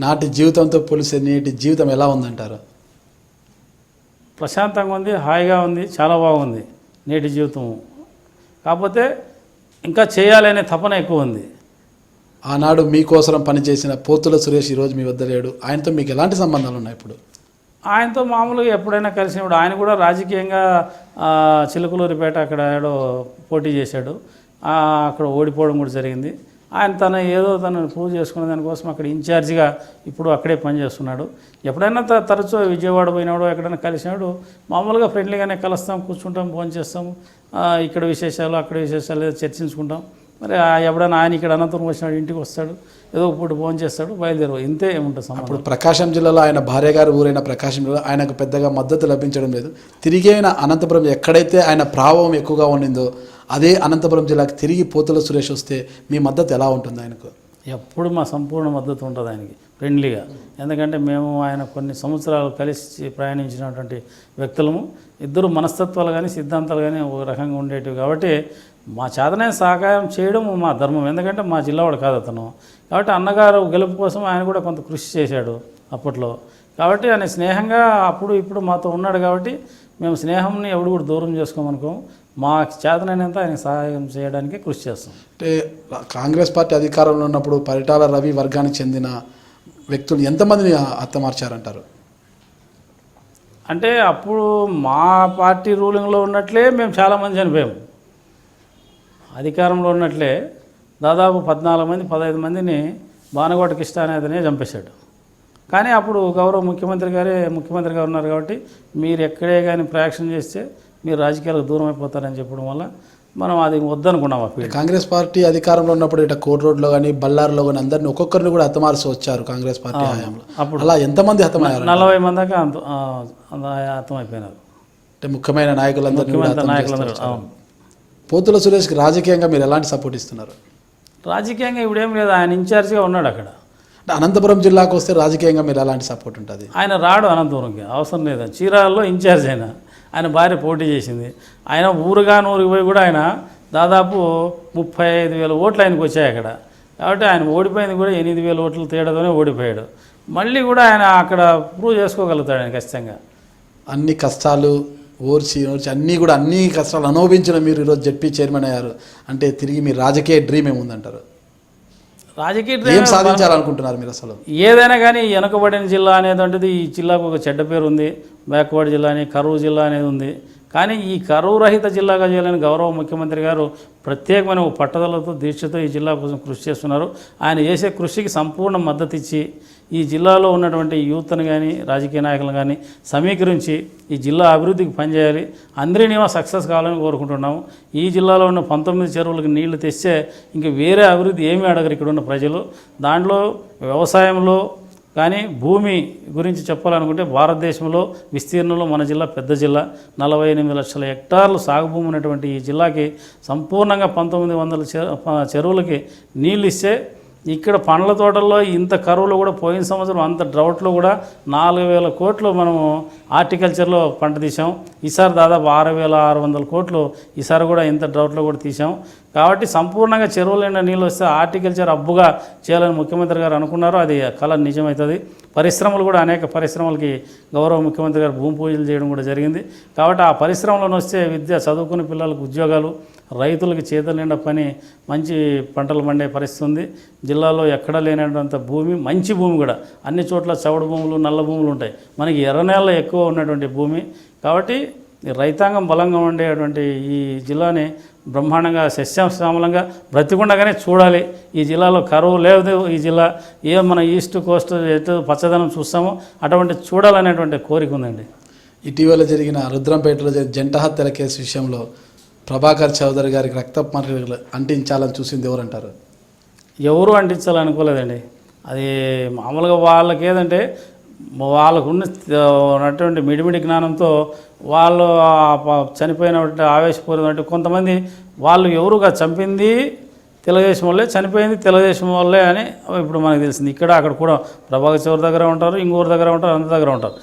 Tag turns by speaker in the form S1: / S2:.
S1: నాటి జీవితంతో పోలిస్తే నేటి జీవితం ఎలా ఉందంటారు?
S2: ప్రశాంతంగా ఉంది, హాయిగా ఉంది, చాలా బాగుంది నేటి జీవితం. కాకపోతే ఇంకా చేయాలనే తపన ఎక్కువ ఉంది.
S1: ఆనాడు మీకోసం పనిచేసిన పోతుల సురేష్ ఈరోజు మీ వద్ద లేడు. ఆయనతో మీకు ఎలాంటి సంబంధాలు ఉన్నాయి ఇప్పుడు?
S2: ఆయనతో మామూలుగా ఎప్పుడైనా కలిసినప్పుడు ఆయన కూడా రాజకీయంగా చిలుకలూరిపేట అక్కడ ఏడో పోటీ చేశాడు, అక్కడ ఓడిపోవడం కూడా జరిగింది. ఆయన తనను ప్రూవ్ చేసుకునే దానికోసం అక్కడ ఇన్ఛార్జిగా ఇప్పుడు అక్కడే పనిచేస్తున్నాడు. ఎప్పుడైనా తరచూ విజయవాడ పోయినాడు, ఎక్కడైనా కలిసినాడు, మామూలుగా ఫ్రెండ్లీగానే కలుస్తాం, కూర్చుంటాం, భోజనం చేస్తాము, ఇక్కడ విశేషాలు అక్కడ విశేషాలు ఏదో చర్చించుకుంటాం. మరి ఎప్పుడైనా ఆయన ఇక్కడ అనంతపురం వచ్చినాడు, ఇంటికి వస్తాడు, ఏదో పూట భోజనం చేస్తాడు, బయలుదేరు, ఇంతే ఏముంటుంది.
S1: అప్పుడు ప్రకాశం జిల్లాలో ఆయన భార్య గారు ఊరైన ప్రకాశం జిల్లాలో ఆయనకు పెద్దగా మద్దతు లభించడం లేదు. తిరిగి అయిన అనంతపురం ఎక్కడైతే ఆయన ప్రభావం ఎక్కువగా ఉండిందో అదే అనంతపురం జిల్లాకి తిరిగి పోతుల సురేష్ వస్తే మీ మద్దతు ఎలా ఉంటుంది ఆయనకు?
S2: ఎప్పుడు మా సంపూర్ణ మద్దతు ఉంటుంది ఆయనకి, ఫ్రెండ్లీగా. ఎందుకంటే మేము ఆయన కొన్ని సంవత్సరాలు కలిసి ప్రయాణించినటువంటి వ్యక్తులము, ఇద్దరు మనస్తత్వాలు కానీ సిద్ధాంతాలు కానీ ఒక రకంగా ఉండేటివి. కాబట్టి మా చేతనైన సహకారం చేయడం మా ధర్మం. ఎందుకంటే మా జిల్లావాడు కాదు అతను. కాబట్టి అన్నగారు గెలుపు కోసం ఆయన కూడా కొంత కృషి చేశాడు అప్పట్లో. కాబట్టి ఆయన స్నేహంగా అప్పుడు ఇప్పుడు మాతో ఉన్నాడు. కాబట్టి మేము స్నేహంని ఎవడు కూడా దూరం చేసుకోమనుకోము. మా చేతనైనంత ఆయన సహాయం చేయడానికి కృషి చేస్తాం.
S1: అంటే కాంగ్రెస్ పార్టీ అధికారంలో ఉన్నప్పుడు పరిటాల రవి వర్గానికి చెందిన వ్యక్తులు ఎంతమందిని హతమార్చారంటారు?
S2: అంటే అప్పుడు మా పార్టీ రూలింగ్లో ఉన్నట్లే మేము చాలామంది చనిపోయాము. అధికారంలో ఉన్నట్లే దాదాపు 14 మంది 15 మందిని బానగోట కృష్ణ అనేతనే చంపేశాడు. కానీ అప్పుడు గౌరవ ముఖ్యమంత్రిగా ఉన్నారు. కాబట్టి మీరు ఎక్కడే కానీ ప్రయాక్షణ చేస్తే మీరు రాజకీయాలకు దూరం అయిపోతారని చెప్పడం వల్ల మనం అది వద్దనుకున్నాం.
S1: కాంగ్రెస్ పార్టీ అధికారంలో ఉన్నప్పుడు ఇట్లా కోట్ రోడ్లో కానీ బళ్ళారులో కానీ అందరినీ ఒక్కొక్కరిని కూడా హతమార్చి వచ్చారు కాంగ్రెస్ పార్టీ హయాంలో. అప్పుడు అలా ఎంతమంది హతమయ్యారు?
S2: 40 మంది దాకా హతమైపోయినారు.
S1: అంటే ముఖ్యమైన నాయకులందరూ.
S2: అవును.
S1: పోతుల సురేష్కి రాజకీయంగా మీరు ఎలాంటి సపోర్ట్ ఇస్తున్నారు?
S2: రాజకీయంగా ఇప్పుడేం లేదు, ఆయన ఇన్ఛార్జిగా ఉన్నాడు అక్కడ.
S1: అనంతపురం జిల్లాకు వస్తే రాజకీయంగా మీరు ఎలాంటి సపోర్ట్ ఉంటుంది?
S2: ఆయన రాడు అనంతపురంకి, అవసరం లేదు. చీరాలలో ఇన్ఛార్జ్ ఆయన భార్య పోటీ చేసింది. ఆయన ఊరికి పోయి కూడా ఆయన దాదాపు 35,000 ఓట్లు ఆయనకు వచ్చాయి అక్కడ. కాబట్టి ఆయన ఓడిపోయింది కూడా 8,000 ఓట్ల తేడాతోనే ఓడిపోయాడు. మళ్ళీ కూడా ఆయన అక్కడ ప్రూవ్ చేసుకోగలుగుతాడు ఆయన ఖచ్చితంగా.
S1: అన్ని కష్టాలు ఓర్చి అన్ని కష్టాలు అనుభవించిన మీరు ఈరోజు జెడ్పీ చైర్మన్ అయ్యారు అంటే తిరిగి మీ రాజకీయ డ్రీమ్ ఏముందంటారు?
S2: రాజకీయ
S1: డ్రీమ్ సాధించాలనుకుంటున్నారు మీరు? అసలు
S2: ఏదైనా కానీ వెనుకబడిన జిల్లా అనేటువంటిది ఈ జిల్లాకు ఒక చెడ్డ పేరు ఉంది. బ్యాక్వర్డ్ జిల్లా అని, కరువు జిల్లా అనేది ఉంది. కానీ ఈ కరువు రహిత జిల్లాగా చేయాలని గౌరవ ముఖ్యమంత్రి గారు ప్రత్యేకమైన పట్టుదలతో దీక్షతో ఈ జిల్లా కోసం కృషి చేస్తున్నారు. ఆయన చేసే కృషికి సంపూర్ణ మద్దతు ఇచ్చి ఈ జిల్లాలో ఉన్నటువంటి యూత్ను కానీ రాజకీయ నాయకులను కానీ సమీకరించి ఈ జిల్లా అభివృద్ధికి పనిచేయాలి. అందరినీ సక్సెస్ కావాలని కోరుకుంటున్నాము. ఈ జిల్లాలో ఉన్న 19 చెరువులకు నీళ్లు తెస్తే ఇంక వేరే అభివృద్ధి ఏమీ అడగరు ఇక్కడ ఉన్న ప్రజలు. దాంట్లో వ్యవసాయంలో కానీ భూమి గురించి చెప్పాలనుకుంటే భారతదేశంలో విస్తీర్ణంలో మన జిల్లా పెద్ద జిల్లా. 48 లక్షల హెక్టార్లు సాగు భూమి ఉన్నటువంటి ఈ జిల్లాకి సంపూర్ణంగా 1900 చెరువులకి నీళ్ళు ఇస్తే ఇక్కడ పండ్ల తోటల్లో ఇంత కరువులో కూడా పోయిన సంవత్సరం అంత డ్రౌట్లో కూడా 4,000 కోట్లు మనము హార్టికల్చర్లో పంట తీసాం. ఈసారి దాదాపు 6,600 కోట్లు ఈసారి కూడా ఇంత డ్రౌట్లో కూడా తీసాం. కాబట్టి సంపూర్ణంగా చెరువుల నిండా నీళ్ళు వస్తే హార్టికల్చర్ అబ్బుగా చేయాలని ముఖ్యమంత్రి గారు అనుకున్నారు. అది కళ నిజమవుతుంది. పరిశ్రమలు కూడా అనేక పరిశ్రమలకి గౌరవ ముఖ్యమంత్రి గారు భూమి పూజలు చేయడం కూడా జరిగింది. కాబట్టి ఆ పరిశ్రమలను వస్తే విద్య, చదువుకునే పిల్లలకు ఉద్యోగాలు, రైతులకి చేతుల నిండా పని, మంచి పంటలు పండే పరిస్థితి ఉంది. జిల్లాలో ఎక్కడా లేనటువంటి భూమి, మంచి భూమి కూడా అన్ని చోట్ల చౌడు భూములు, నల్ల భూములు ఉంటాయి. మనకి ఎర్ర నేల ఎక్కువ ఉన్నటువంటి భూమి. కాబట్టి రైతాంగం బలంగా ఉండేటువంటి ఈ జిల్లాని బ్రహ్మాండంగా సస్యశ్యామలంగా బ్రతికుండగానే చూడాలి. ఈ జిల్లాలో కరువు లేదు. ఈ జిల్లా మన ఈస్ట్ కోస్ట్ ఎటు పచ్చదనం చూస్తామో అటువంటి చూడాలనేటువంటి కోరిక ఉందండి.
S1: ఇటీవల జరిగిన రుద్రంపేటలో జంట హత్యల కేసు విషయంలో ప్రభాకర్ చౌదరి గారికి రక్తపు మరకలు అంటించాలని చూసింది ఎవరంటారు?
S2: ఎవరు అంటించాలనుకోలేదండి. అది మామూలుగా వాళ్ళకి ఏదంటే వాళ్ళకున్నటువంటి మిడిమిడి జ్ఞానంతో వాళ్ళు చనిపోయినటువంటి ఆవేశపూరినటువంటి కొంతమంది వాళ్ళు ఎవరుగా చంపింది తెలుగుదేశం వల్లే, చనిపోయింది తెలుగుదేశం వల్లే అని ఇప్పుడు మనకు తెలిసింది. ఇక్కడ అక్కడ కూడా ప్రభాకర్ చౌదరి దగ్గర ఉంటారు, ఇంకోరి దగ్గర ఉంటారు, అందరి దగ్గర ఉంటారు.